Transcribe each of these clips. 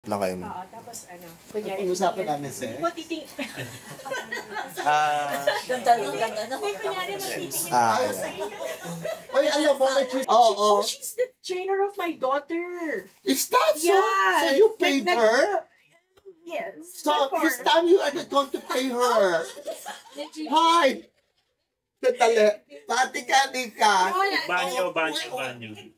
lang kayo mo. Oo, tapos ano, kunyari. Pag-usapan namin, sir. Hindi mo titing... Kunyari mo titingin ako sa inyo. Oy, alam mo, Oh, she's the trainer of my daughter. Is that so? Yeah. So you paid her? Yes. So this time you are not going to pay her. Hi! Sandali. Pati ka, di ka. Banyo.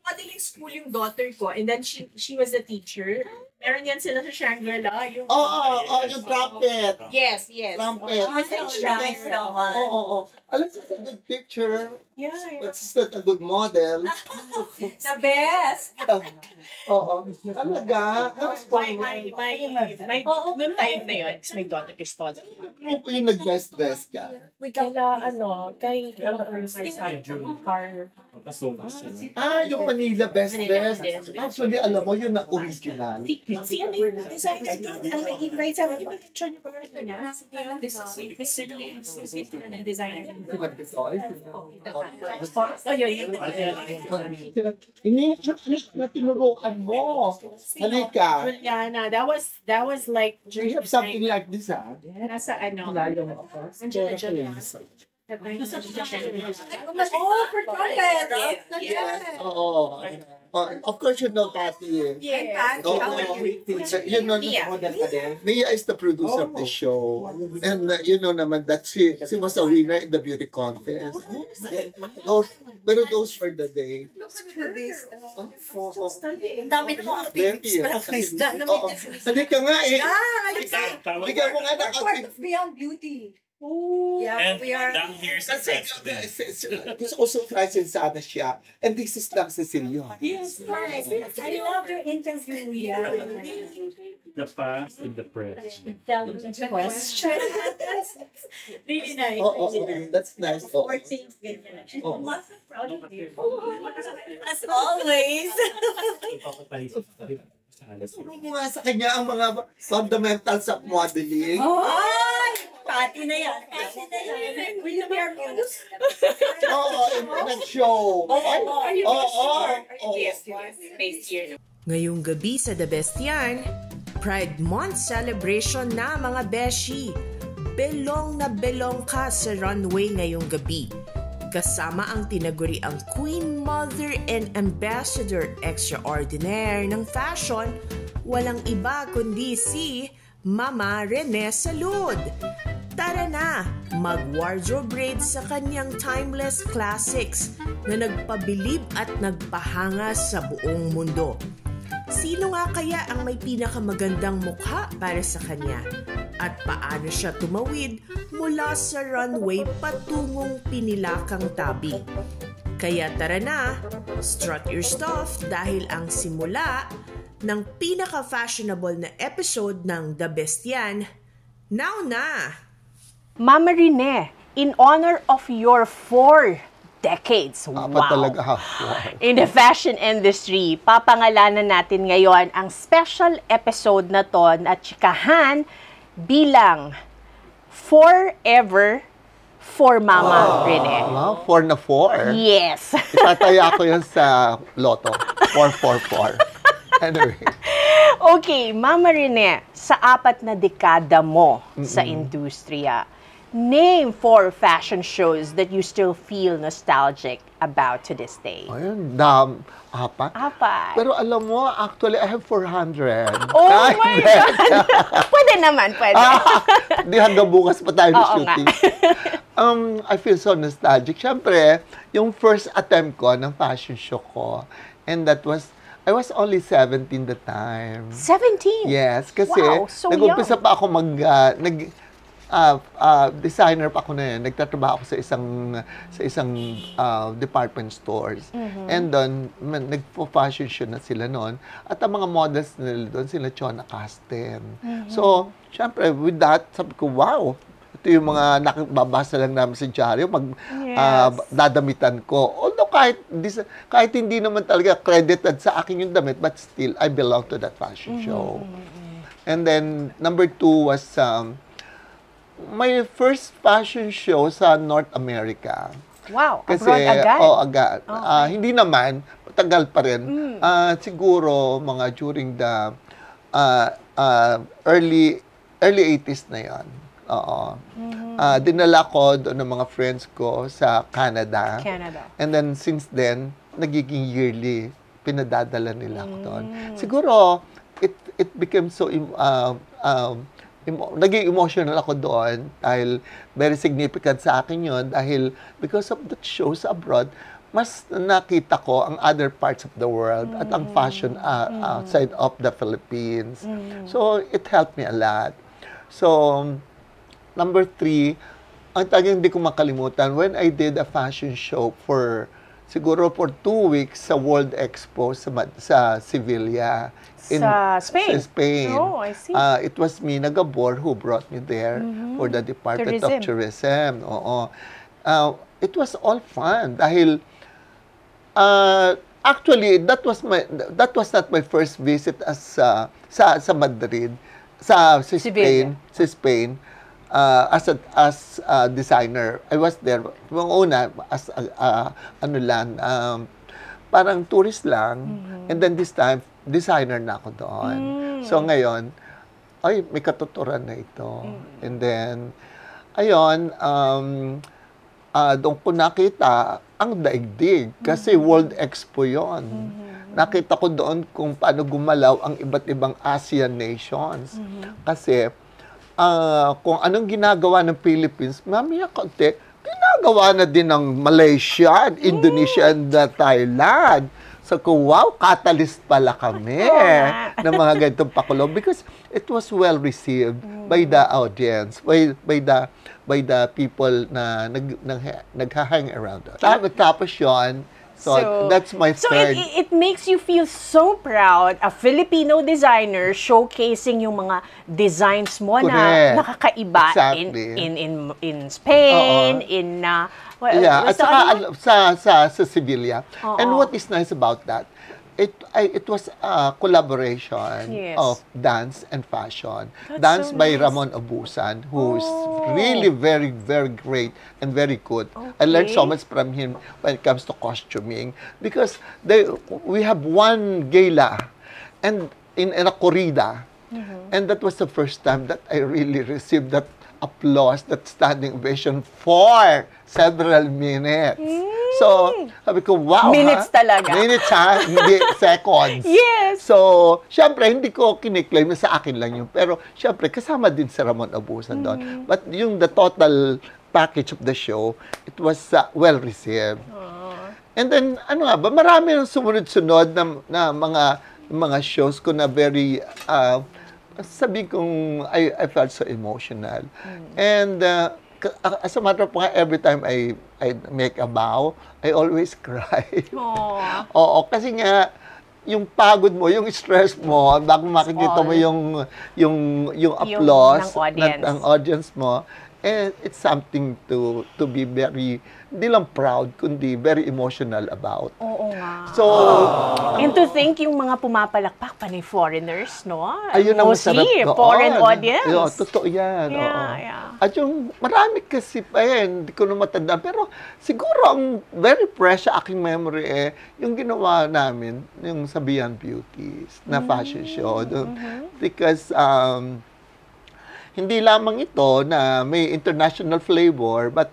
Modeling school yung daughter ko, and then she was a teacher. Meron yan sila sa Shangri-La. Yung Yung trumpet. Yes. Trumpet. Oo. Alam mo, a good picture. Yeah. But it's not a good model. The best. Oo. Talaga. Noong time na yun, my daughter is taught. Ano po yung nag-best ka? Kay car. Yung Manila best. Actually, alam mo, yun na original. Si ano yung designer doon? Ang nag-invite sa akin, yung picture niyo ba ito niya? This is designer. Na tinurukan mo. Halika. Juliana, that was like Do you have something like this, ha? nasa ano. For trumpet. Yes. Oo. Of course, you know Patty. Yeah. You know model ka din. Mia is the producer of the show. And you know naman that she was a winner in the beauty contest. Those for the day. Dami na mga activities para Krista. Halika nga eh. Tawag Bigyan mo nga ng Part of Beyond Beauty. And we are. down here is the president. Gusto ko surprise sana siya. And this is lang Cecilio. Yes, nice. I love your interview. Yeah. The past and the present. Question. Really nice. That's nice. Four things. Ganyan. Oh. Proud of you. As always. Turo mo nga sa kanya ang mga fundamentals of modeling. Pati na yan. Will you be our bonus? Nag-show. Yes. Space here. Ngayong gabi sa The Best Yan, Pride Month celebration na mga beshi. Belong na belong ka sa runway ngayong gabi. Kasama ang tinaguriang Queen Mother and Ambassador Extraordinaire ng fashion, walang iba kundi si Mama Rene Salud. Tara na, mag-wardrobe raid sa kanyang timeless classics na nagpabilib at nagpahanga sa buong mundo. Sino nga kaya ang may pinakamagandang mukha para sa kanya? At paano siya tumawid mula sa runway patungong pinilakang tabi? Kaya tara na, strut your stuff dahil ang simula ng pinaka-fashionable na episode ng The Best Yan, now na! Mama Rene, in honor of your 4 decades, Talaga. in the fashion industry, papangalanan natin ngayon ang special episode na to na chikahan bilang Forever for Mama Rene. Wow, 4 na 4. Yes. Itataya ko yan sa loto. 444. Anyway. Okay, Mama Rene, sa 4 na dekada mo sa industriya, name 4 fashion shows that you still feel nostalgic about to this day. Ayun, 4. 4. Pero alam mo, actually, I have 400. Oh my God! Pwede naman, pwede. Di hanggang bukas pa tayo Oo shooting. I feel so nostalgic. Siyempre, yung first attempt ko ng fashion show ko, and that was, I was only 17 the time. 17? Yes, kasi Wow, so nag-umpisa young. pa ako designer pa ako na yun. Nagtatrabaho ako sa isang department stores. And then, nagpo-fashion show na sila noon. At ang mga models nila doon, sila Chona Casten. So, syempre, with that, sabi ko, wow, ito yung mga nakababasa lang namin sa dyaryo, dadamitan ko. Although kahit hindi naman talaga credited sa akin yung damit, but still, I belong to that fashion show. And then, number 2 was my first fashion show sa North America. Wow, Kasi, abroad agad? agad. Hindi naman, matagal pa rin. Siguro, mga during the early 80s na yon. Oo. Dinala ko doon ng mga friends ko sa Canada. And then, since then, nagiging yearly. Pinadadala nila ako doon. Siguro, it became so, naging emotional ako doon dahil very significant sa akin yon dahil because of the shows abroad, mas nakita ko ang other parts of the world at ang fashion outside of the Philippines. So, it helped me a lot. So, number 3, ang talagang hindi ko makalimutan, when I did a fashion show siguro for 2 weeks sa World Expo sa Sevilla. Sa Spain? Sa Spain. Oh, I see. It was Mina Gabor who brought me there for the Department of Tourism. Oo. It was all fun dahil actually that was not my first visit as sa Madrid, sa Spain, as a designer. I was there yung una as parang tourist lang, and then this time designer na ako doon. So ngayon, may katuturan na ito. And then ayon, doon ko nakita ang daigdig kasi World Expo yon. Nakita ko doon kung paano gumalaw ang iba't ibang ASEAN nations. Kasi kung anong ginagawa ng Philippines, mamaya konti, ginagawa na din ng Malaysia, Indonesia, and Thailand. So, wow, catalyst pala kami ng mga ganitong pakulo because it was well received by the audience, by the people na nag-hang around us. Tapos yun, so that's my third. So, it makes you feel so proud, a Filipino designer showcasing yung mga designs mo na nakakaiba in Spain, at saka sa Sevilla. And what is nice about that, it was a collaboration of dance and fashion. Dance by Ramon Abusan, who is really very, very great and very good. I learned so much from him when it comes to costuming because we have one gala and in a corrida, and that was the first time that I really received that applause, that standing ovation for several minutes. So, sabi ko, wow, minutes talaga. Minutes, ha? Hindi seconds. Yes. So, syempre, hindi ko kiniklaim na sa akin lang yun. Pero, syempre, kasama din si Ramon Abusan doon. But the total package of the show, it was well received. And then, marami nang sumunod-sunod na mga shows ko na very, sabi kong, I felt so emotional. And, as a matter of fact, every time I make a bow, I always cry. Oo, kasi nga, yung pagod mo, yung stress mo, bago makikita mo yung applause ng audience mo, and it's something to be very, hindi lang proud, kundi very emotional about. Oo nga. So, and to think yung mga pumapalakpak pa ni foreigners, no? Ayun ang masarap doon. Foreign audience. Totoo yan. Yeah. At yung marami kasi pa hindi ko na matandaan. Pero siguro ang very fresh sa aking memory yung ginawa namin, yung sa Beyond Beauties na fashion show. Because hindi lamang ito na may international flavor, but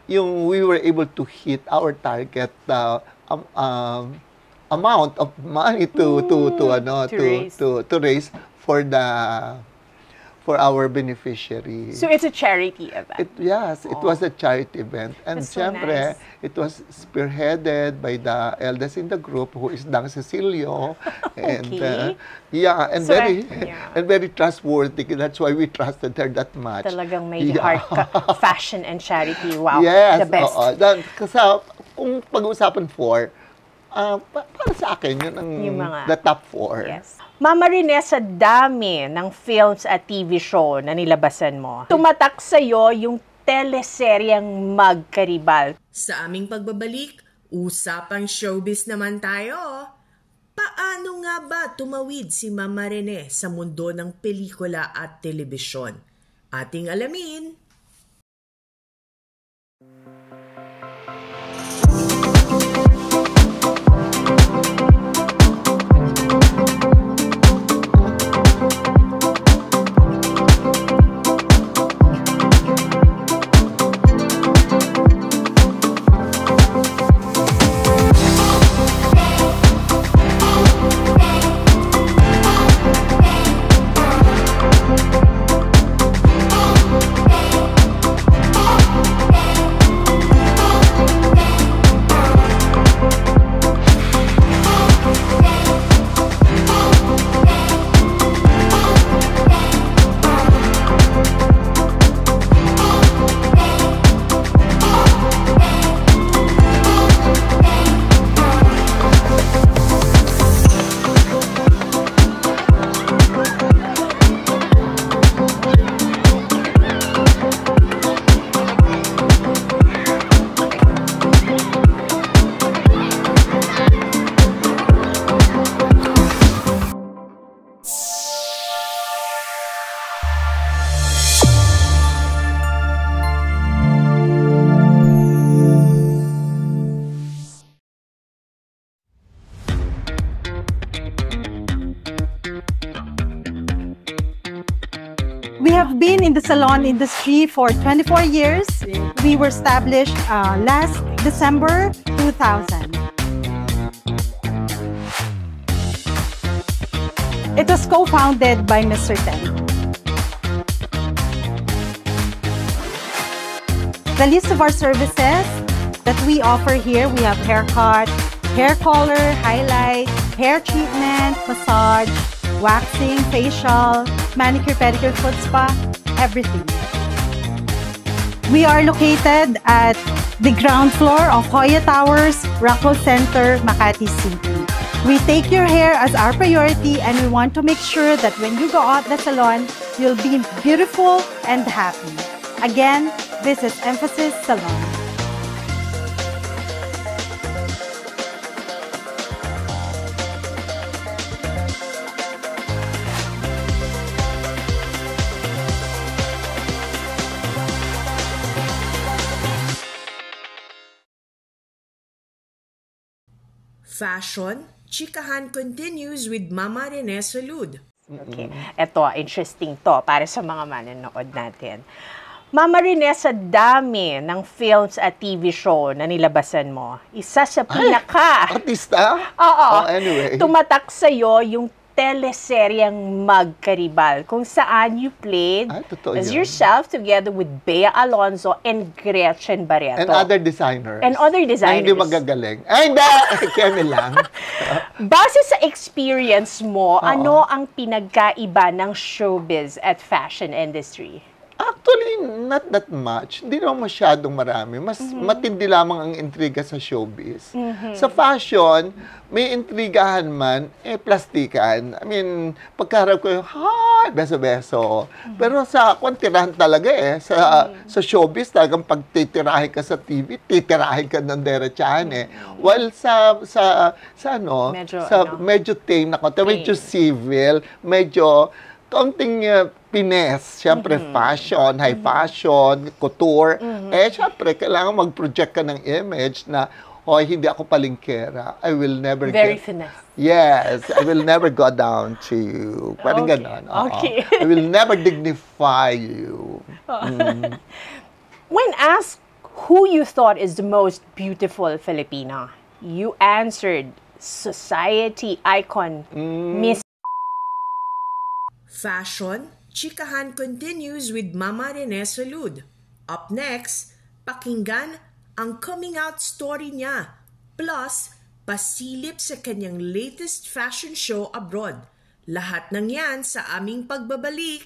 we were able to hit our target amount of money to raise for our beneficiaries. So it's a charity event. It was a charity event. And syempre, it was spearheaded by the eldest in the group, who is Dang Cecilio. And and very trustworthy. That's why we trusted her that much. Talagang may heart fashion and charity. Wow, yes, the best. Kasi kung pag-uusapan para sa akin, yun ang the top 4. Yes. Mama Rene, sa dami ng films at TV show na nilabasan mo, tumatak sa'yo yung teleseryang Magkaribal. Sa aming pagbabalik, usapang showbiz naman tayo. Paano nga ba tumawid si Mama Rene sa mundo ng pelikula at telebisyon? Ating alamin. been in the salon industry for 24 years. We were established last December 2000. It was co-founded by Mr. Ten. The list of our services that we offer here, we have haircut, hair color, highlight, hair treatment, massage, waxing, facial, manicure, pedicure, foot spa, everything. We are located at the ground floor of Hoya Towers, Rockwell Center, Makati City. We take your hair as our priority, and we want to make sure that when you go out the salon, you'll be beautiful and happy. Again, this is Emphasis Salon. Fashion, chikahan continues with Mama Rene Salud. Okay. Ito, interesting to para sa mga manonood natin. Mama Rene, sa dami ng films at TV show na nilabasan mo, isa sa pinaka... Artista? Oo. Anyway. Tumatak sa'yo yung teleseryang Magkaribal, kung saan you played as yourself together with Bea Alonzo and Gretchen Barreto. And other designers. And other designers. Na hindi magagaling. Ay, hindi! Kemi lang. Base sa experience mo, ano ang pinagkaiba ng showbiz at fashion industry? Actually, not that much. Hindi naman masyadong marami. Mas matindi lamang ang intriga sa showbiz. Sa fashion, may intrigahan man, plastikan. I mean, pagkaharap ko yung, beso-beso. Pero sa kwantirahan talaga sa showbiz, talagang pag titirahin ka sa TV, titirahin ka ng derechahan While medyo tame na konti, medyo civil, medyo kaunting finesse, syempre fashion, high fashion, couture. Syempre, kailangan mag-project ka ng image na, hindi ako palingkera. I will never finesse. Yes, I will never go down to you. Parang ganon. Okay. I will never dignify you. When asked who you thought is the most beautiful Filipina, you answered society icon, Miss Fashion, chikahan continues with Mama Rene Salud. Up next, pakinggan ang coming out story niya. Plus, pasilip sa kanyang latest fashion show abroad. Lahat ng yan sa aming pagbabalik.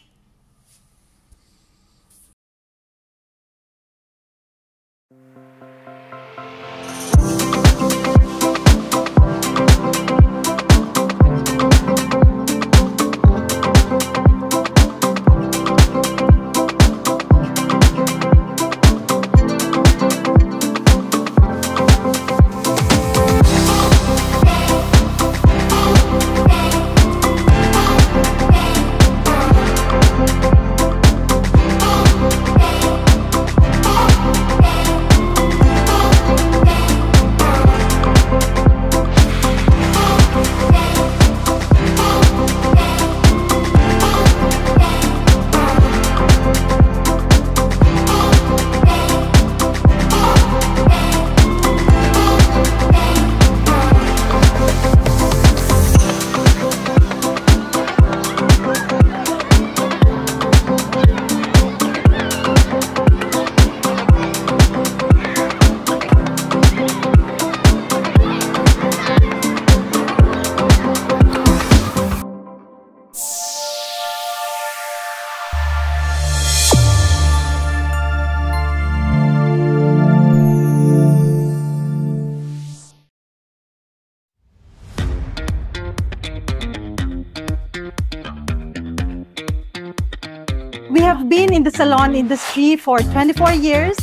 We have been in the salon industry for 24 years.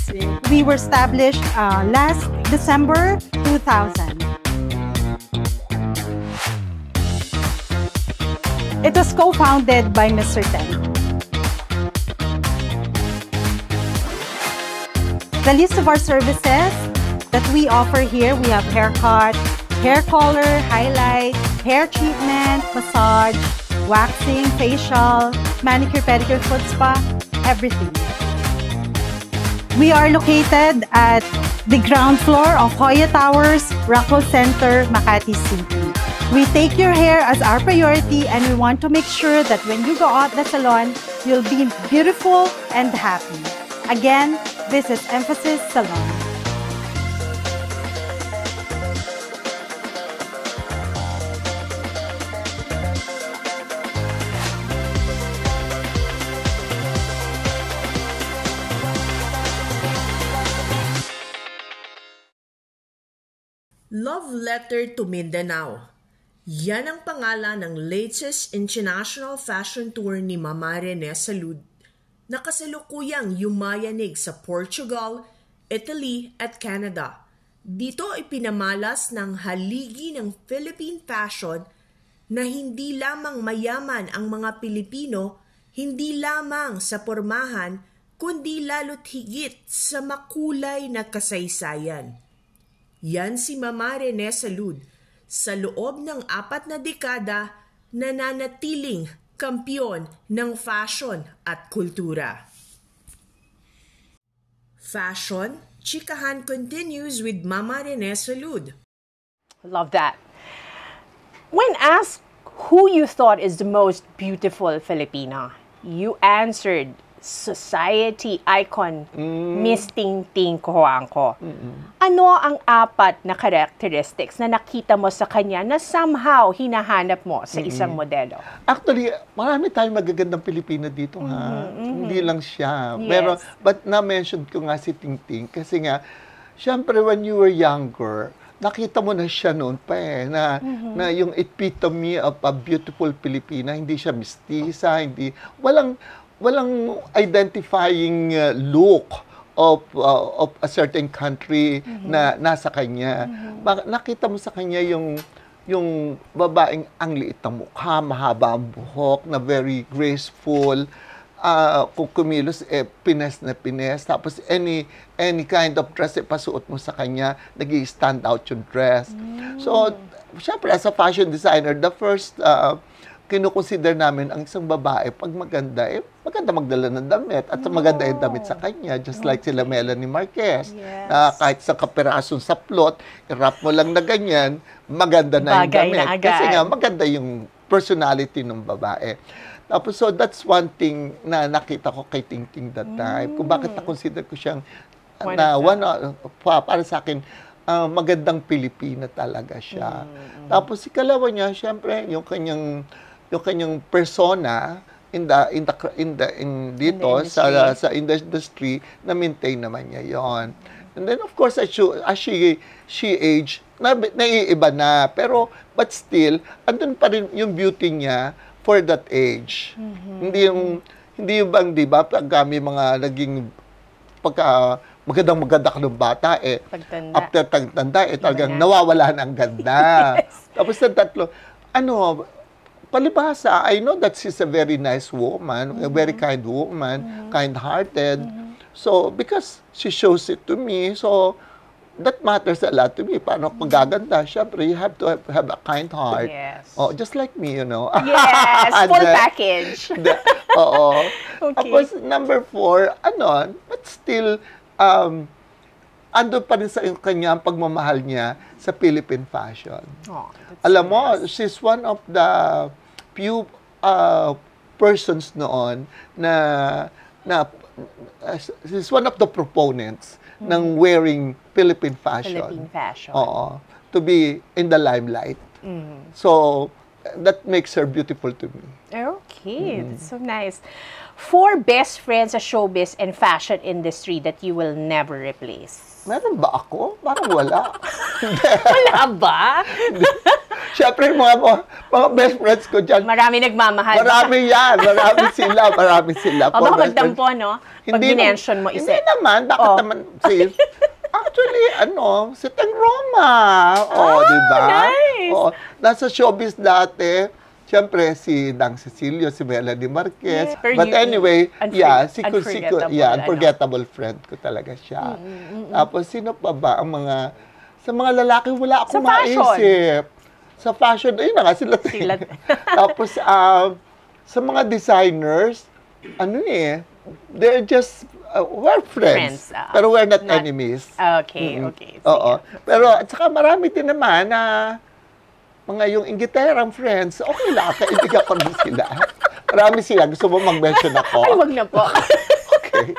We were established last December 2000. It was co-founded by Mr. Ten. The list of our services that we offer here, we have haircut, hair color, highlight, hair treatment, massage, waxing, facial, manicure, pedicure, foot spa, everything. We are located at the ground floor of Hoya Towers, Rockwell Center, Makati City. We take your hair as our priority, and we want to make sure that when you go out the salon, you'll be beautiful and happy. Again, this is Emphasis Salon. Love Letter to Mindanao. Yan ang pangalan ng latest international fashion tour ni Mama Rene Salud na kasalukuyang yumayanig sa Portugal, Italy at Canada. Dito ipinamalas ng haligi ng Philippine fashion na hindi lamang mayaman ang mga Pilipino, hindi lamang sa pormahan, kundi lalo't higit sa makulay na kasaysayan. Yan si Mama Rene Salud, sa loob ng 4 na dekada nananatiling kampiyon ng fashion at kultura. Fashion, Chikahan continues with Mama Rene Salud. Love that. When asked who you thought is the most beautiful Filipina, you answered society icon Miss Ting Ting Cojuangco. Ano ang 4 na characteristics na nakita mo sa kanya na somehow hinahanap mo sa isang modelo? Actually, marami tayong magagandang Pilipina dito, ha? Hindi lang siya. Yes. Pero, but na-mention ko nga si Ting Ting kasi nga, syempre when you were younger, nakita mo na siya noon pa na yung epitome of a beautiful Filipina, hindi siya mestiza, walang identifying look of a certain country na nasa kanya. Nakita mo sa kanya yung babaeng ang liit ng mukha, mahaba ang buhok, na very graceful, kung kumilos, pines na pines. Tapos any kind of dress, pasuot mo sa kanya, nag-i-stand out yung dress. So, syempre, as a fashion designer, the first kinukonsider namin ang isang babae, pag maganda, maganda magdala ng damit at maganda yung damit sa kanya, just like sila Melanie Marquez, na kahit sa kapirasong saplot, i-wrap mo lang na ganyan, maganda na yung damit. Kasi nga, maganda yung personality ng babae. Tapos, so that's one thing na nakita ko kay Ting Ting that time. Kung bakit na-consider ko siyang, para sa akin, magandang Pilipina talaga siya. Tapos, ikalawa niya, syempre, yung kanyang persona sa industry na maintain naman niya yon. And then of course as she age, naiiba na, pero but still andun pa rin yung beauty niya for that age. Hindi yung bang, di ba, pag may mga naging maganda ka ng bata, after tagtanda, talagang nawawala na ang ganda. Tapos sa tatlo, palibhasa, I know that she's a very nice woman, a very kind woman, kind-hearted. So, because she shows it to me, so that matters a lot to me. Paano magaganda? Siyempre, you have to have a kind heart. Yes. Oh, just like me, you know. Yes, full package. Oo. Okay. Tapos, number 4, but still, andun pa rin sa kanya ang pagmamahal niya sa Philippine fashion. Alam mo, she's one of the few persons noon she's one of the proponents ng wearing Philippine fashion. Oo. To be in the limelight. So, that makes her beautiful to me. Okay, that's so nice. 4 best friends sa showbiz and fashion industry that you will never replace. Meron ba ako? Parang wala. Wala ba? Siyempre, mga best friends ko dyan. Marami nagmamahal. Marami yan. Marami sila. O baka magtampo, no? Pag minention mo isa. Hindi naman. Bakit naman, sis? Actually, si Teng Roma. Di ba? Nice. Nasa showbiz dati. Siyempre, si Dang Cecilio, si Melanie Marquez. Yeah, but anyway, unforgettable friend ko talaga siya. Tapos, sino pa ba ang sa mga lalaki, wala akong maisip. Sa fashion, ayun na nga, sila. Tapos, sa mga designers, they're just, we're friends. Pero we're not enemies. Okay, okay. Oo. Pero, at saka marami din naman na mga yung Inglaterang friends, okay lang, kaibigan ko rin sila. Marami sila. Gusto mo mag-mention ako? Ay, wag na po. Okay.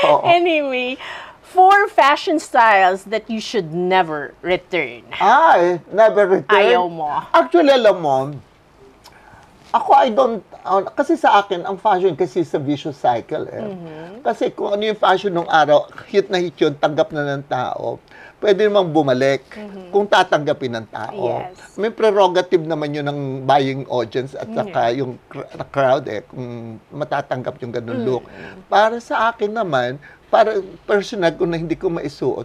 Oo. Anyway, 4 fashion styles that you should never return. Ay, never return. Ayaw mo. Actually, alam mo, ako, I don't, kasi sa akin, ang fashion kasi sa vicious cycle eh. Kasi kung ano yung fashion nung araw, hit na hit yun, tanggap na ng tao. Pwede namang bumalik kung tatanggapin ng tao. Yes. May prerogative naman yun ng buying audience at saka yung crowd eh, kung matatanggap yung ganun look. Para sa akin naman, para personal ko na hindi ko maisuot,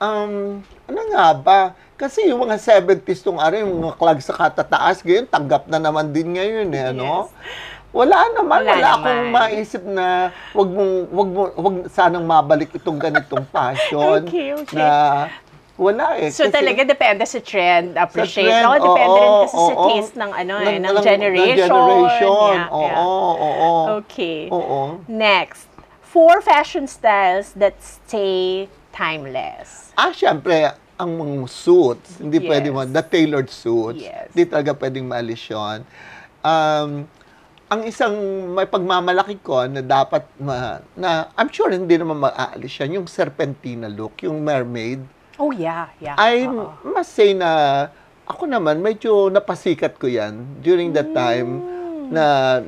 ano nga ba? Kasi yung mga 70s tong araw, yung mga clogs sa katataas, ngayon, tanggap na naman din ngayon eh, ano? Wala naman, wala akong maisip na wag sanang mabalik itong ganitong fashion. Okay. Na wala eh. So kasi, talaga depende sa trend, appreciate. trend, No, depende rin kasi sa oo. taste ng ano eh, ng ng generation. Oo. Okay. Oo. Next, 4 fashion styles that stay timeless. Syempre, ang mga suits, hindi Yes. pwede mo, the tailored suits, Yes. hindi talaga pwedeng maalis yun. Ang isang may pagmamalaki ko na dapat, na I'm sure hindi naman maaalis yan, yung serpentina look, yung mermaid. Oh yeah. I must say na, ako naman, medyo napasikat ko yan during that time na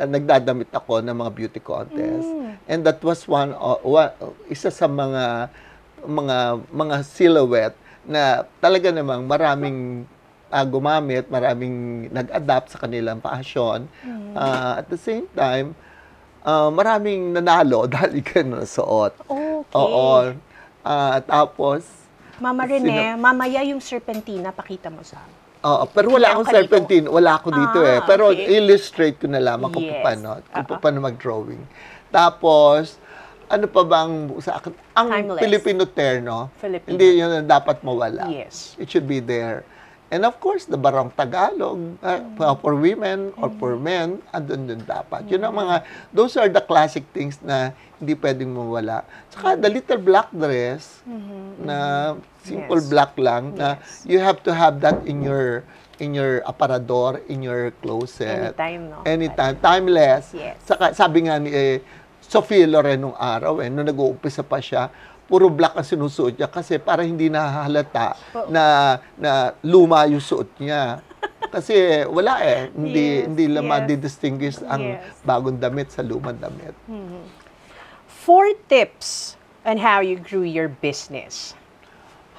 nagdadamit ako ng mga beauty contest. And that was isa sa mga silhouette na talaga namang maraming gumamit, maraming nag-adapt sa kanilang fashion. At the same time, maraming nanalo dahil ganun suot. Okay. Oo. Tapos, Mama Rene, mamaya yung serpentina, pakita mo sa amin. pero wala akong Meron ka dito? serpentine, wala ako dito eh. Pero Okay. illustrate ko na lamang kung Yes. paano mag-drawing. Tapos, ano pa bang sa akin? Ang Timeless. Filipino terno, Filipino. hindi yun ang dapat mawala. Yes. It should be there. And of course, the Barong Tagalog, for women or for men, andun din dapat. Yun ang mga, those are the classic things na hindi pwedeng mawala. Saka the little black dress, na simple Yes. black lang, na you have to have that in your aparador, in your closet. Anytime, no? Anytime. Timeless. Yes. Saka, sabi nga ni Sophia Loren nung araw, nung nag-uumpisa pa siya, puro black ang sinusuot niya kasi para hindi nahahalata na luma yung suot niya. Kasi wala eh, hindi lang ma-distinguish ang bagong damit sa lumang damit. 4 tips on how you grew your business.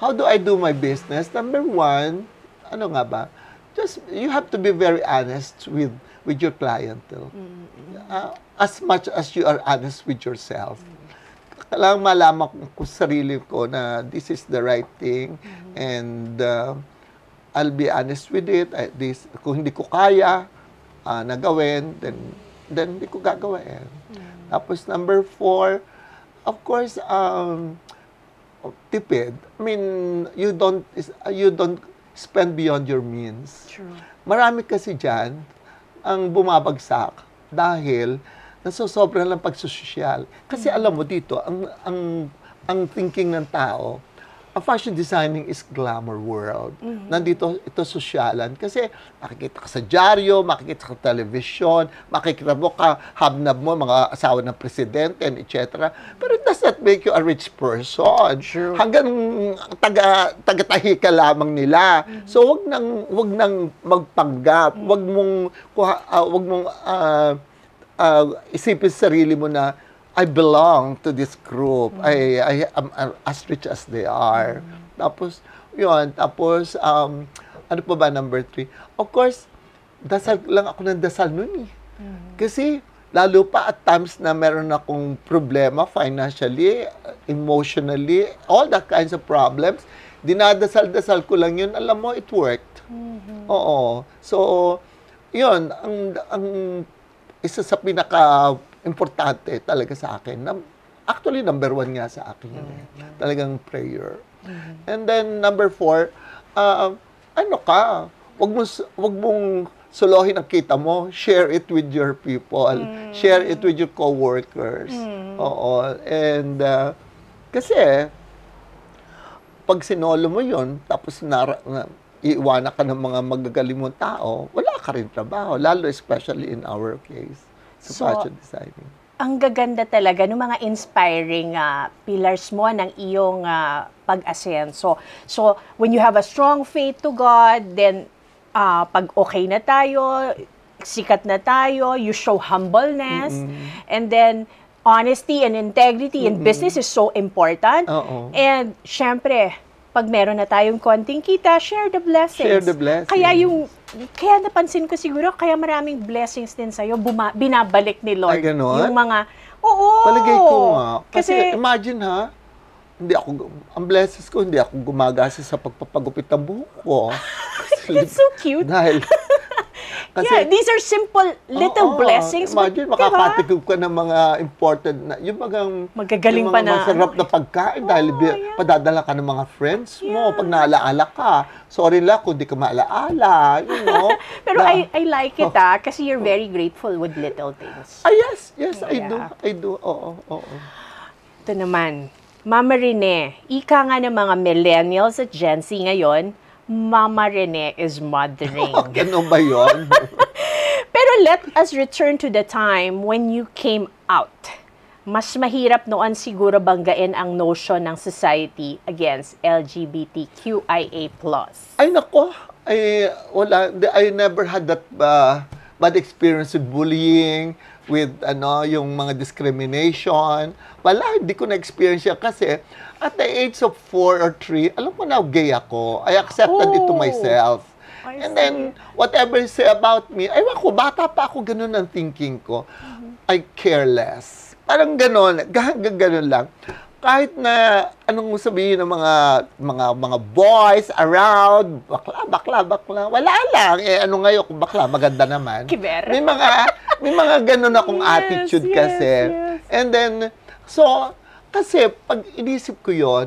How do I do my business? Number 1, ano nga ba? Just, you have to be very honest with your clientele. As much as you are honest with yourself. Kailangan malaman ko sa sarili ko na this is the right thing and I'll be honest with it. Kung hindi ko kaya na gawin, then hindi ko gagawin. Tapos number 4, of course, tipid. I mean, you don't spend beyond your means. True. Marami kasi dyan ang bumabagsak dahil nasosobra lang pagsosyal. Kasi alam mo dito, ang thinking ng tao, ang fashion designing is glamour world. Nandito, ito sosyalan. Kasi makikita ka sa dyaryo, makikita ka sa television, makikita mo ka, habnab mo, mga asawa ng presidente, and etc. Pero it does not make you a rich person. True. Hanggang taga-tahi ka lamang nila. So, wag nang magpanggap. Wag mong isipin sa sarili mo na I belong to this group. I am as rich as they are. Tapos, yun. Tapos, ano pa ba number 3? Of course, dasal lang ako ng dasal nun eh. Kasi, lalo pa at times na meron akong problema financially, emotionally, all that kinds of problems, dinadasal-dasal ko lang yun. Alam mo, it worked. Oo. So, yun. Ang isa sa pinaka-importante talaga sa akin. Actually, number 1 nga sa akin yun eh. Talagang prayer. And then, number 4, ano ka? Wag mong solohin ang kita mo, share it with your people, share it with your coworkers. Oo. And kasi pag sinolo mo yon, tapos iiwanan ka ng mga magagaling mong tao, wala ka rin trabaho, lalo especially in our case sa fashion designing. Ang gaganda talaga ng mga inspiring pillars mo ng iyong pag-asenso. So, when you have a strong faith to God, then pag okay na tayo, sikat na tayo, you show humbleness, and then honesty and integrity in business is so important. And syempre, pag meron na tayong konting kita, share the blessings. Share the blessings. Kaya napansin ko siguro, kaya maraming blessings din sa'yo, binabalik ni Lord. Ay, ganon? Yung mga, oo. Palagay ko nga. Kasi imagine ang blessings ko, hindi ako gumagasa sa pagpapagupit ng buhok ko. That's so cute. Dahil, kasi, these are simple little blessings. Imagine, makakatikip ka ng mga important na, yung magagaling yung pa mga na, masarap na pagkain dahil padadala ka ng mga friends mo pag naalaala ka. Sorry lang kung di ka maalaala, you know. Pero I like it kasi you're very grateful with little things. Yes, I do. Oo. Ito naman, Mama Rene, ika nga ng mga millennials at Gen Z ngayon, Mama Rene is mothering. Ganun ba yun? Pero let us return to the time when you came out. Mas mahirap noon siguro banggain ang notion ng society against LGBTQIA+. Ay, nako. Wala. I never had that bad experience with bullying, with yung mga discrimination. Wala, hindi ko na-experience yan kasi at the age of 4 or 3, alam mo na, gay ako. I accepted it to myself. And then, whatever you say about me, ay ako, bata pa ako, ganun ang thinking ko. I care less. Parang ganun, ganun lang. Kahit na, anong sabihin ng mga boys around, bakla, wala lang. Ano ngayon, kung bakla, maganda naman. Kiber. May mga ganun akong attitude kasi. And then, so, kasi pag inisip ko yon,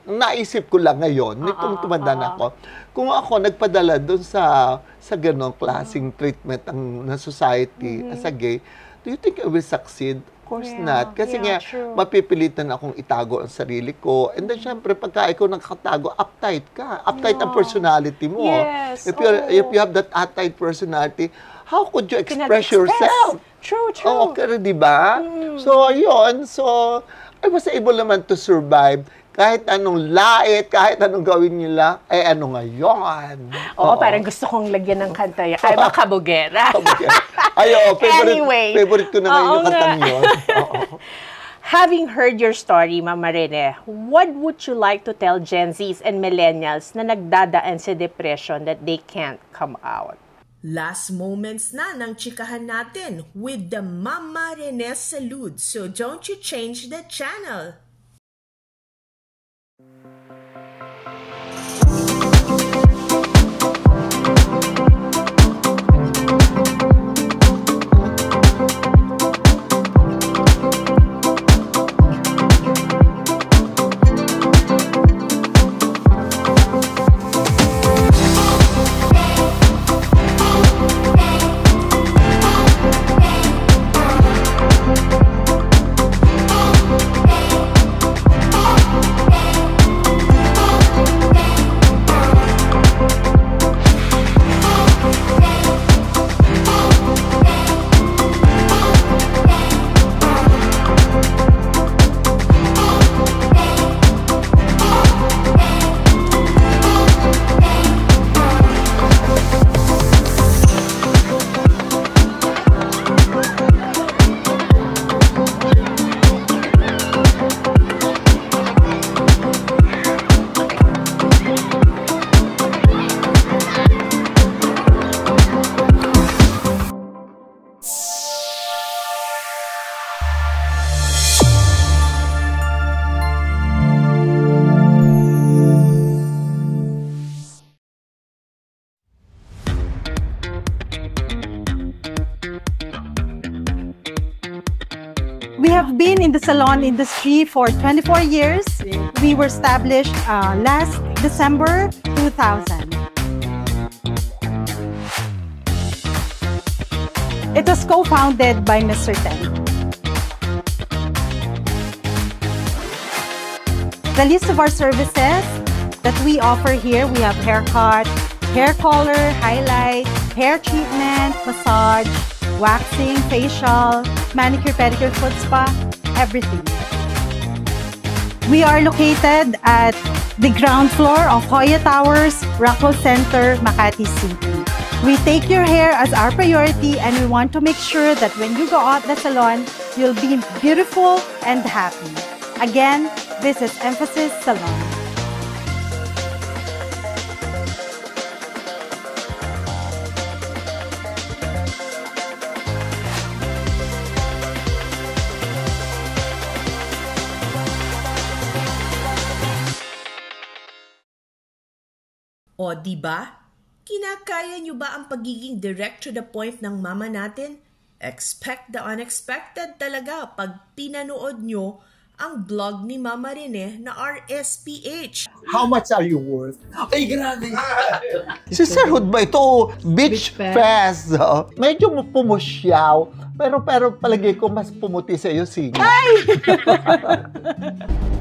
naisip ko lang ngayon, nitong tumanda na ako, kung ako nagpadala doon sa ganong klaseng treatment ng society as a gay, do you think I will succeed? Of course not. Kasi true. mapipilitan akong itago ang sarili ko. And then, syempre, pagka ikaw nakatago, uptight ka. Uptight ang personality mo. Yes. If you have that uptight personality, how could you express yourself? True. Oo, di ba? So, yun. So, I was able naman to survive kahit anong lait, kahit anong gawin nila, ano ngayon. Oo, parang gusto kong lagyan ng kanta yan. Ay, makabugera. Favorite ko na ngayon yung kantang yun. Having heard your story, Mama Rene, what would you like to tell Gen Zs and millennials na nagdadaan sa depression that they can't come out? Last moments na ng chikahan natin with the Mama Rene Salud. So don't you change the channel. We have been in the salon industry for 24 years. We were established last December 2000. It was co-founded by Mr. Ten. The list of our services that we offer here, we have haircut, hair color, highlight, hair treatment, massage, waxing, facial, manicure, pedicure, foot spa, everything. We are located at the ground floor of Hoya Towers, Rockwell Center, Makati City. We take your hair as our priority and we want to make sure that when you go out the salon, you'll be beautiful and happy. Again, this is Emphasis Salon. O diba? Kinakaya nyo ba ang pagiging direct to the point ng mama natin? Expect the unexpected talaga pag pinanood nyo ang vlog ni Mama Rene na RSPH. How much are you worth? Ay, grabe! Sisterhood ba ito? Beach Fest. Oh. Medyo pumusyaw. Pero palagi ko mas pumuti sa iyo, sige.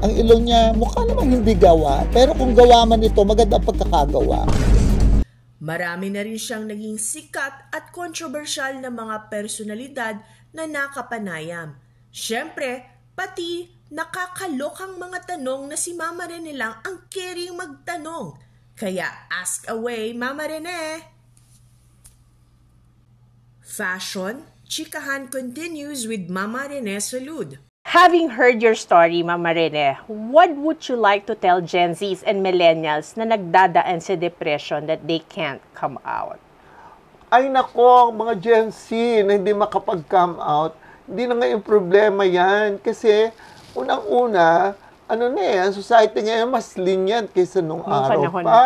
Ang ilong niya, mukha namang hindi gawa. Pero kung gawa man ito, maganda ang pagkakagawa. Marami na rin siyang naging sikat at kontrobersyal na mga personalidad na nakapanayam. Siyempre, pati nakakalokang mga tanong na si Mama Rene lang ang caring magtanong. Kaya ask away, Mama Rene! Fashion, chikahan continues with Mama Rene Salud. Having heard your story, Mama Rene, what would you like to tell Gen Zs and millennials na nagdadaan sa depression that they can't come out? Ay nako, mga Gen Z na hindi makapag-come out, hindi na nga yung problema yan. Kasi unang-una, ang society ngayon mas lenient kaysa nung araw pa.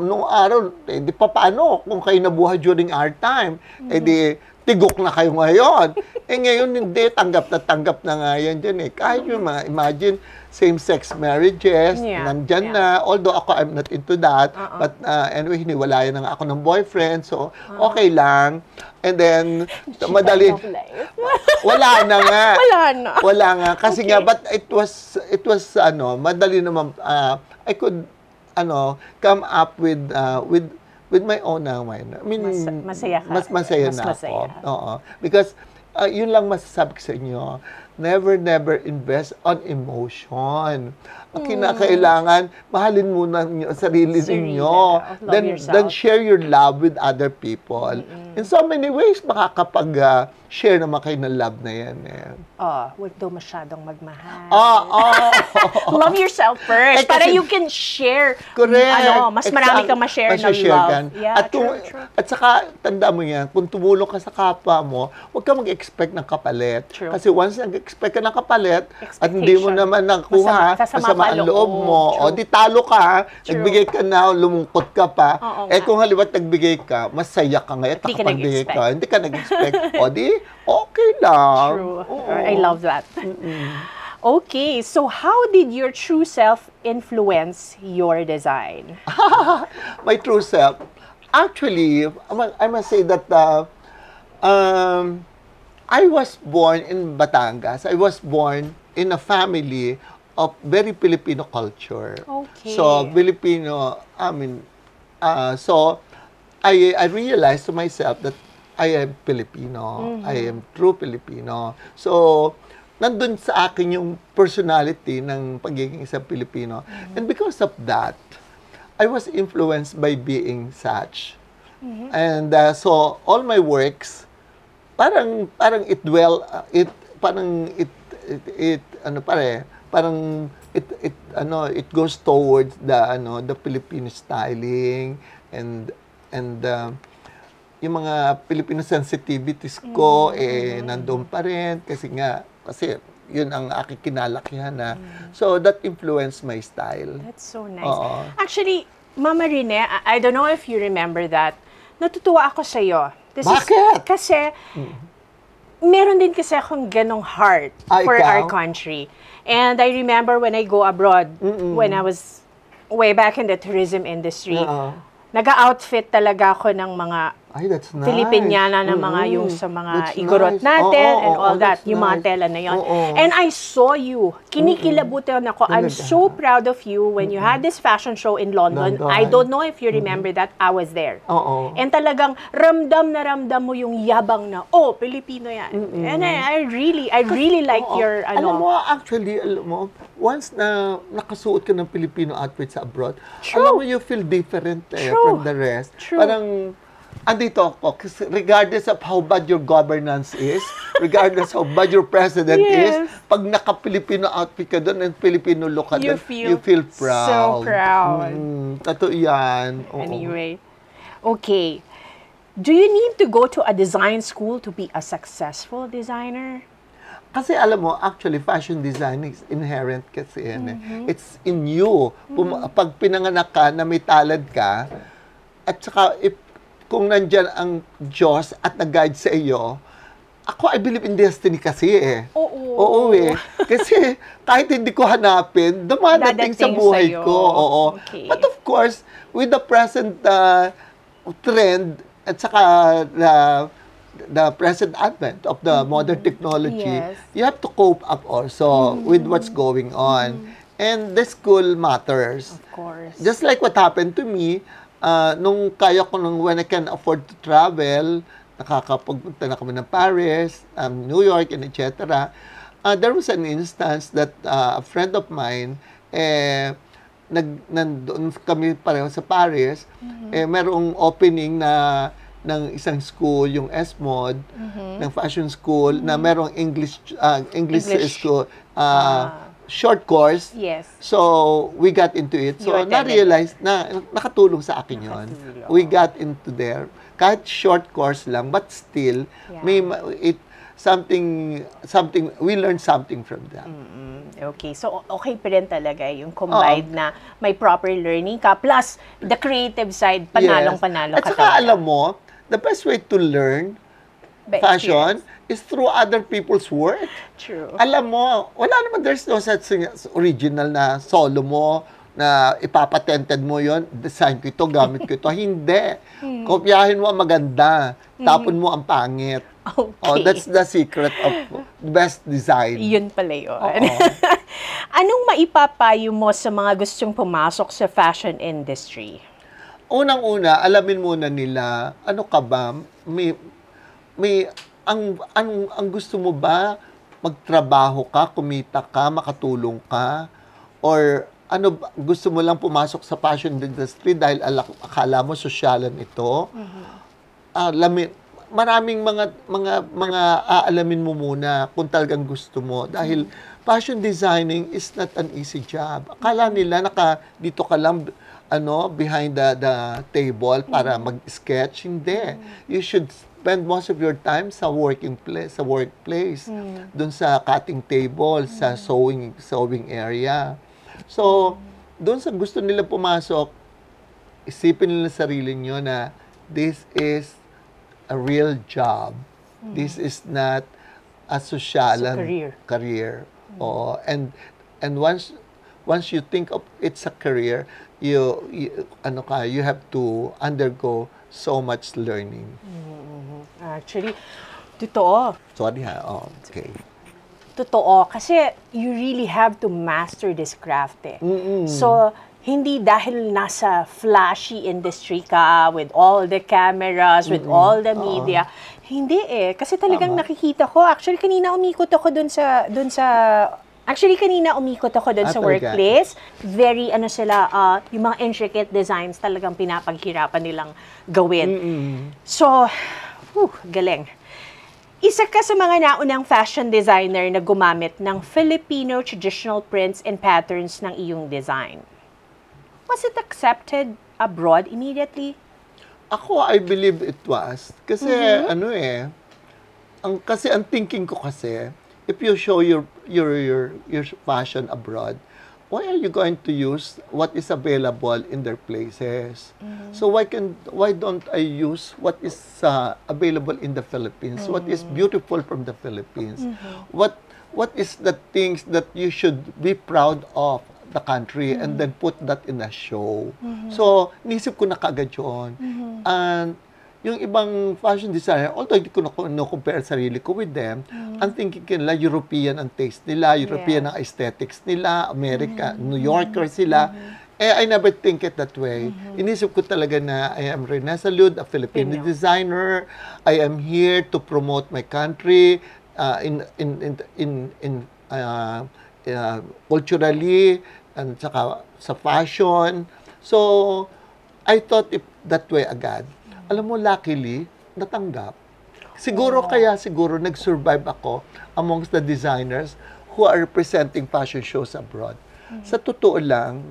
Nung araw, di pa paano kung kayo nabuhay during our time, di tigok na kayo ngayon. Ngayon hindi, tanggap na nga yan dyan eh. Kahit yung mga, imagine, same-sex marriages, nandyan na. Although ako, I'm not into that. But anyway, hiniwalayan na nga ako ng boyfriend. So, okay lang. And then, madali. Wala na nga. Wala nga. Kasi nga, but it was, madali naman, I could, come up with my own mind. I mean, masaya ka. Mas masaya na ako. Oo. Because, yun lang masasabi ko sa inyo, never invest on emotion. Ang kinakailangan, mahalin muna ang sarili ninyo. Then share your love with other people. In so many ways, makakapag-share naman kayo ng love na yan. Huwag daw masyadong magmahal. Love yourself first. Para you can share. Correct. Mas marami kang ma-share ng love. Yeah, at saka, tanda mo yan, kung tumulong ka sa kapwa mo, huwag ka mag-expect ng kapalit. True. Kasi once nag-expect ka ng kapalit, at hindi mo naman nakuha, masama ang loob mo. O di talo ka, nagbigay ka na, lumungkot ka pa. Kung halimbawa nagbigay ka, masaya ka ngayon, nakapagbigay ka, hindi ka nag-expect. O di, okay lang. True. I love that. Okay, so how did your true self influence your design? My true self? Actually, I must say that I was born in Batangas. I was born in a family of very Filipino culture. Okay. So, Filipino, so I realized to myself that I am Filipino. I am true Filipino. So, nandun sa akin yung personality ng pagiging isang Pilipino. And because of that, I was influenced by being such. And so, all my works, parang it goes towards the Filipino styling and yung mga Filipino sensitivities ko nandoon pa rin kasi yun ang aking kinalakihan na. So that influenced my style. That's so nice. Actually, Mama Rene, I don't know if you remember that. Natutuwa ako sa iyo. Bakit? Kasi meron din kasi akong ganong heart for our country. And I remember when I go abroad, when I was way back in the tourism industry, nag-outfit talaga ako ng mga Ay, that's nice. Filipiniana na mga yung sa That's mga igorot nice. natin Oo, and all oo, that, that's yung mga nice. tela na yon. Oo. And I saw you. Kinikilabutan ako. I'm Talaga. so proud of you when you had this fashion show in London. London. I don't know if you remember that. I was there. Oo. And talagang ramdam na ramdam mo yung yabang na, oh, Pilipino yan. And I really like Oo. your, Alam mo, actually, once na nakasuot ka ng Filipino outfit sa abroad, True. alam mo, you feel different True. from the rest. True. Parang, andito ako, kasi regardless of how bad your governance is, regardless how bad your president Yes. is, pag naka-Filipino outfit ka doon and Filipino look ka You doon, feel you feel proud. so proud. Totoo yan. Oo. Anyway. Okay. Do you need to go to a design school to be a successful designer? Kasi alam mo, actually, fashion design is inherent kasi yan. It's in you. Pag pinanganak ka na may talent ka, at saka kung nandyan ang Diyos at nag-guide sa iyo, ako, I believe in destiny kasi eh. Oo eh. Kasi kahit hindi ko hanapin, dumadating sa Dadating buhay sa'yo. ko. Oo. Okay. But of course, with the present trend at saka the present advent of the modern technology, Yes. you have to cope up also with what's going on. And the school matters. Of course. Just like what happened to me, nung kaya ko when I can afford to travel, nakakapagpunta na kami ng Paris, New York, and etc. There was an instance that a friend of mine, nandoon kami pareho sa Paris, merong opening ng isang school, yung SMOD, ng fashion school, na merong English school, short course. Yes. So, we got into it. So, You attended na-realize na nakatulong sa akin yun. We got into there. Kahit short course lang, but still, something, we learned something from that. Okay. So, okay pa rin talaga yung combined na may proper learning ka. Plus, the creative side, panalong-panalo At ka saka, talaga. alam mo, the best way to learn By fashion experience. is through other people's work. True. Alam mo, wala naman, there's no such thing as original na solo mo, na ipapatented mo yon, design ko ito, gamit ko ito. Hindi. Kopyahin mo ang maganda, tapon mo ang pangit. Okay. Oh, that's the secret of best design. Yun pala yun. Oo. Anong maipapayo mo sa mga gustong pumasok sa fashion industry? Unang-una, alamin muna nila, ano ka ba, ang gusto mo ba, magtrabaho ka, kumita ka, makatulong ka, or ano, gusto mo lang pumasok sa fashion industry dahil akala mo sosyalan ito? Maraming mga aalamin mo muna kung talagang gusto mo, dahil fashion designing is not an easy job. Akala nila dito ka lang behind the table para mag-sketch. Hindi. You should spend most of your time sa workplace, dun sa cutting table, sa sewing area. So, dun sa gusto nila pumasok, isipin nila sarili nyo na this is a real job. This is not a sosyalan career. Oo. And once you think of it's a career, you have to undergo so much learning. Actually, totoo. Sorry ha. Oh, okay. Totoo. Kasi you really have to master this craft eh. So, hindi dahil nasa flashy industry ka with all the cameras, with all the media. Hindi eh. Kasi talagang nakikita ko. Actually, kanina umikot ako dun sa Talaga? workplace. Very, yung mga intricate designs talagang pinapaghirapan nilang gawin. So, galing. Isa ka sa mga naunang fashion designer na gumamit ng Filipino traditional prints and patterns ng iyong design. Was it accepted abroad immediately? Ako, I believe it was. Kasi, ang thinking ko kasi, if you show your fashion abroad, why are you going to use what is available in their places? So why don't I use what is available in the Philippines? What is beautiful from the Philippines? What is the things that you should be proud of the country and then put that in a show? So nisip ko na kaagad yun. And yung ibang fashion designer, although hindi ko compare sarili ko with them, ang thinking nila, European ang taste nila, European ang aesthetics nila, America, New Yorker sila. I never think it that way. Inisip ko talaga na I am Rene Salud, a Filipino designer. I am here to promote my country culturally and saka sa fashion. So, I thought if that way agad. Alam mo, luckily, natanggap. Siguro nag-survive ako amongst the designers who are presenting fashion shows abroad. Sa totoo lang,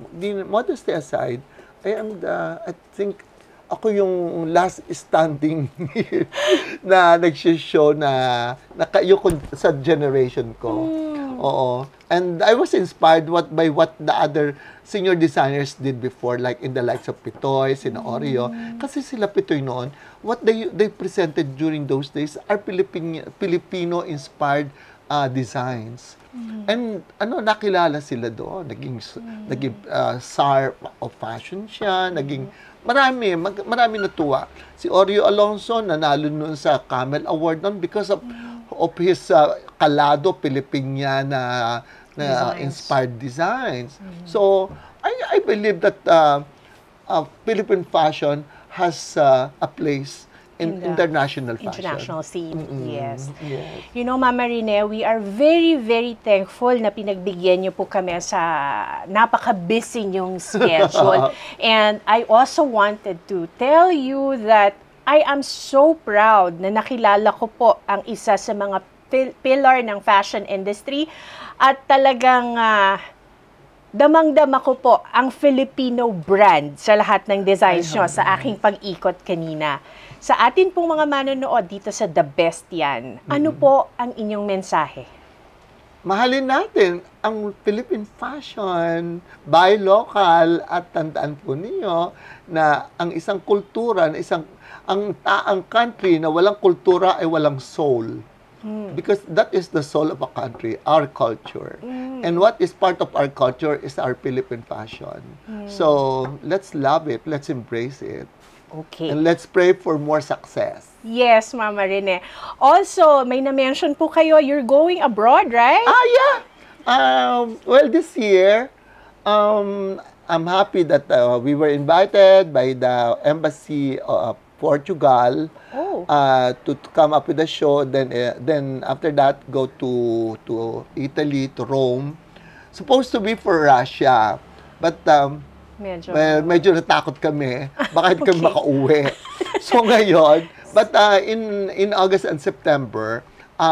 modesty aside, I think, ako yung last standing na nag-show na yung sa generation ko. Oo. And I was inspired by what the other senior designers did before, like in the likes of Pitoy, Sina Oreo. Kasi sila Pitoy noon, what they presented during those days are Filipino-inspired designs. And nakilala sila doon, naging czar of fashion siya, naging marami natuwa. Si Oreo Alonso nanalo noon sa Camel Award noon because of his kalado Pilipina na inspired designs. So I believe that Philippine fashion has a place in international fashion. International scene, yes. You know, Mama Rene, we are very, very thankful na pinagbigyan niyo po kami sa napaka-busy niyong schedule. And I also wanted to tell you that I am so proud na nakilala ko po ang isa sa mga pillar ng fashion industry at talagang damang-dama ko po ang Filipino brand sa lahat ng designs nyo sa aking pag-ikot kanina. Sa atin pong mga manonood dito sa The Best Yan, ano po ang inyong mensahe? Mahalin natin ang Philippine fashion, buy local, at tandaan po ninyo na ang isang kultura, ang country na walang kultura ay walang soul. Because that is the soul of a country, our culture. And what is part of our culture is our Philippine fashion. So, let's love it. Let's embrace it. Okay. And let's pray for more success. Yes, Mama Rene. Also, may na-mention po kayo, you're going abroad, right? Yeah. Well, this year, I'm happy that we were invited by the Embassy of Portugal to come up with a show. Then after that, go to Italy, to Rome. Supposed to be for Russia, but medyo natakot kami. Baka hindi kami makauwi. So ngayon, but in August and September,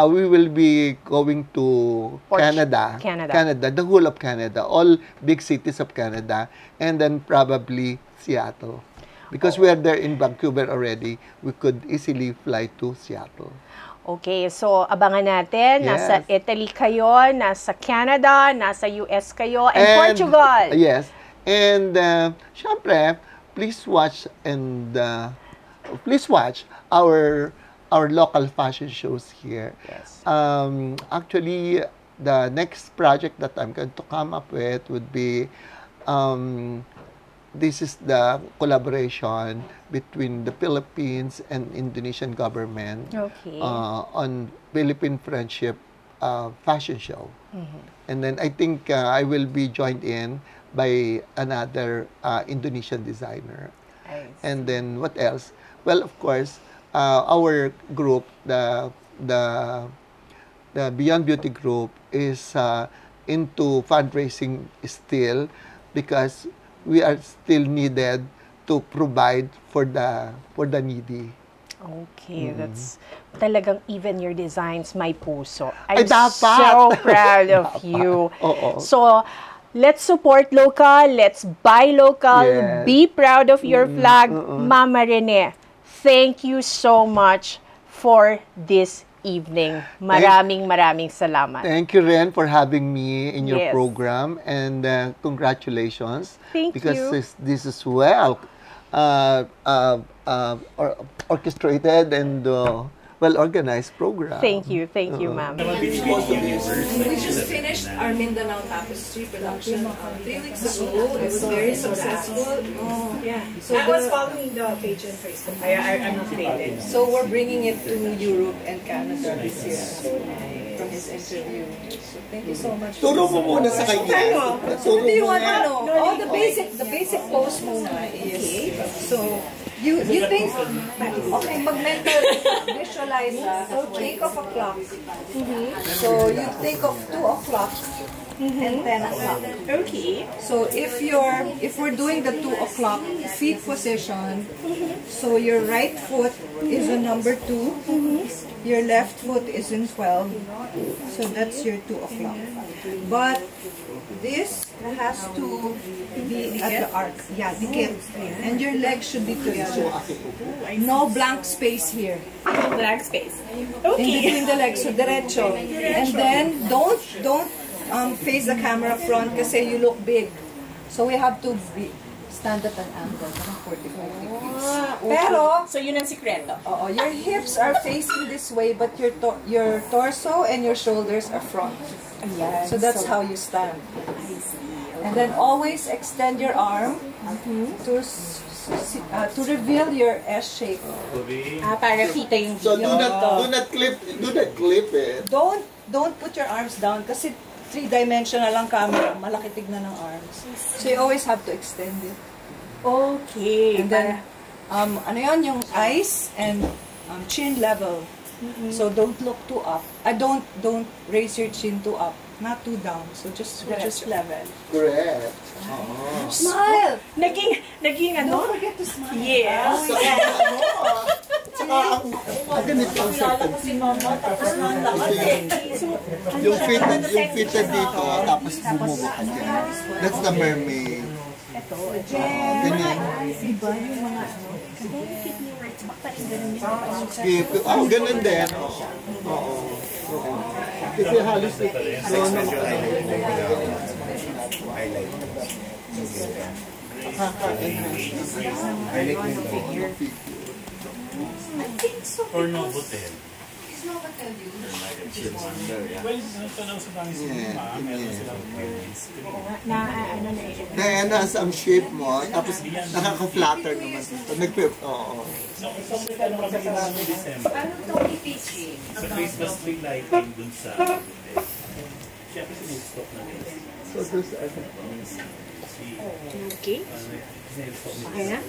we will be going to Canada, the whole of Canada, all big cities of Canada, and then probably Seattle. Because we are there in Vancouver already, we could easily fly to Seattle. Okay, so abangan natin. Nasa Italy kayo, nasa Canada, nasa US kayo, and Portugal. Yes. And syempre, please watch our local fashion shows here. Yes. Actually, the next project that I'm going to come up with would be this is the collaboration between the Philippines and Indonesian government on Philippine Friendship fashion show. And then I think I will be joined in by another Indonesian designer. And then what else? Well, of course, our group, the Beyond Beauty group, is into fundraising still because we are still needed to provide for the needy. Okay, that's talagang even your designs, may puso. Ay, I'm dapat. so proud of you. So, let's support local, let's buy local, be proud of your flag. Mama Rene, thank you so much for this evening. Maraming salamat. Thank you, Ren, for having me in your program, and congratulations. Thank because you. This is well orchestrated and well-organized program. Thank you, ma'am. We just finished our Mindanao Tapestry production 3 weeks ago. It was very successful. Yeah. So I was following the page on Facebook. I'm updated. So we're bringing it to Europe and Canada this year from his interview. So thank you so much. Turo mo muna sa kanya. What do you want to know? Oh, the basic pose muna is, so, you think, okay, mag-mental visualize, think of a clock. So, you think of 2 o'clock and 10 o'clock. Okay. So, if we're doing the 2 o'clock feet position, so your right foot is on number 2, your left foot is in 12, so that's your 2 o'clock. But this has to be at the arc. Yeah, dikit. And your legs should be together. No blank space here. Black space. In Okay. between the legs, so derecho. And then don't face the camera front kasi you look big. So we have to stand at an angle, 45 degrees. Pero, So yun ang sikreto. your hips are facing this way, but your torso and your shoulders are front. So that's how you stand. And then always extend your arm to reveal your S shape. Para kita yung So do not clip it. Don't put your arms down kasi 3-dimensional ang camera, malaki tignan ng arms. So you always have to extend it. Okay. And then ano yun, yung eyes and chin level. So don't look too up. Don't raise your chin too up, not too down. So just level. Correct. Smile. Naging ano? Don't forget to smile. Yes. Saka ang ganito ang second. Yung fitted dito, tapos bumubo ka dyan. That's the mermaid. Ganyan. Diba yung mga Skip. Ganun din. Oo. Kasi halos Or no hotel. Well, tanong sa bangis meron silang kaya nasa ang shape mo, tapos nakaka-flatter naman dito. Oo. So ano kami sa December? Sa Christmas tree lighting dun sa siyempre sinustop na rin. So there's Okay. Okay na?